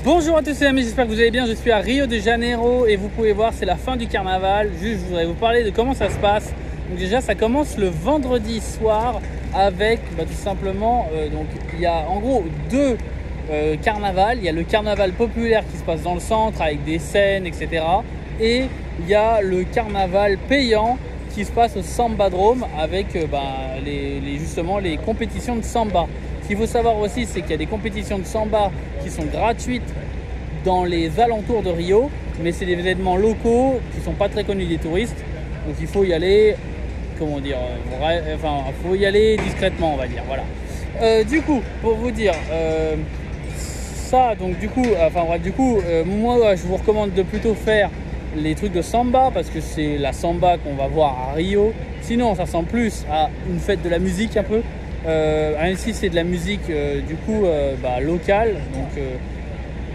Bonjour à tous les amis, j'espère que vous allez bien. Je suis à Rio de Janeiro et vous pouvez voir, c'est la fin du carnaval. Juste, je voudrais vous parler de comment ça se passe. Donc déjà, ça commence le vendredi soir avec tout simplement, donc il y a en gros deux carnavals. Il y a le carnaval populaire qui se passe dans le centre avec des scènes, etc. Et il y a le carnaval payant qui se passe au Sambadrome avec justement les compétitions de samba. Ce qu'il faut savoir aussi, c'est qu'il y a des compétitions de samba qui sont gratuites dans les alentours de Rio, mais c'est des événements locaux qui ne sont pas très connus des touristes. Donc il faut y aller, faut y aller discrètement, on va dire. Voilà. Du coup, pour vous dire moi, je vous recommande de plutôt faire les trucs de samba parce que c'est la samba qu'on va voir à Rio. Sinon, ça ressemble plus à une fête de la musique un peu. Ici c'est de la musique locale, donc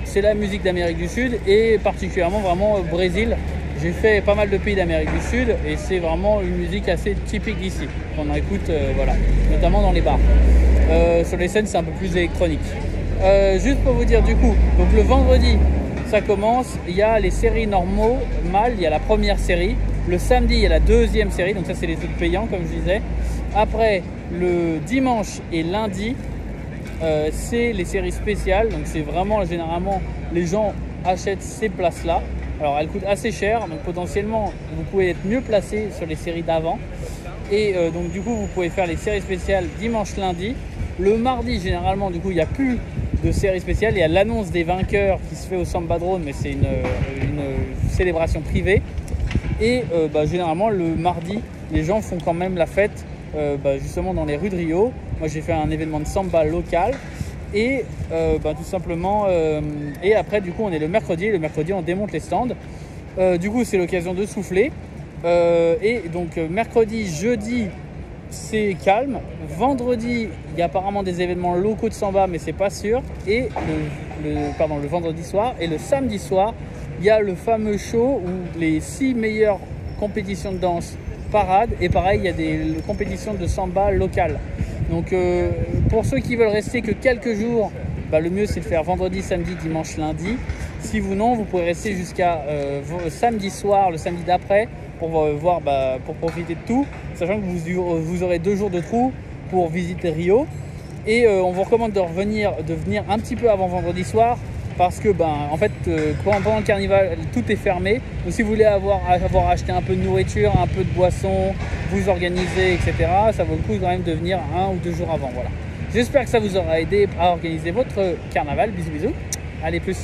c'est la musique d'Amérique du Sud et particulièrement vraiment au Brésil. J'ai fait pas mal de pays d'Amérique du Sud et c'est vraiment une musique assez typique d'ici qu'on écoute, notamment dans les bars. Sur les scènes c'est un peu plus électronique. Juste pour vous dire du coup, donc le vendredi ça commence, il y a les séries normales, il y a la première série. Le samedi il y a la deuxième série, donc ça c'est les trucs payants comme je disais. Après, le dimanche et lundi, c'est les séries spéciales. Donc, c'est vraiment, généralement, les gens achètent ces places-là. Alors, elles coûtent assez cher. Donc, potentiellement, vous pouvez être mieux placé sur les séries d'avant. Et donc, du coup, vous pouvez faire les séries spéciales dimanche, lundi. Le mardi, généralement, du coup, il n'y a plus de séries spéciales. Il y a l'annonce des vainqueurs qui se fait au Sambadrome, mais c'est une célébration privée. Et généralement, le mardi, les gens font quand même la fête. Justement dans les rues de Rio. Moi j'ai fait un événement de samba local et tout simplement et après du coup on est le mercredi on démonte les stands. Du coup c'est l'occasion de souffler et donc mercredi, jeudi c'est calme. Vendredi il y a apparemment des événements locaux de samba mais c'est pas sûr. Et le vendredi soir et le samedi soir il y a le fameux show où les 6 meilleures compétitions de danse parade et pareil il y a des compétitions de samba locales. Donc pour ceux qui veulent rester que quelques jours, le mieux c'est de faire vendredi, samedi, dimanche, lundi. Si vous pouvez rester jusqu'à samedi soir, le samedi d'après pour pour profiter de tout, sachant que vous aurez 2 jours de trou pour visiter Rio. Et on vous recommande de venir un petit peu avant vendredi soir parce que pendant le carnaval tout est fermé. Donc si vous voulez avoir acheté un peu de nourriture, un peu de boisson, vous organiser, etc., ça vaut le coup quand même de venir 1 ou 2 jours avant. Voilà. J'espère que ça vous aura aidé à organiser votre carnaval. Bisous bisous. Allez, plus.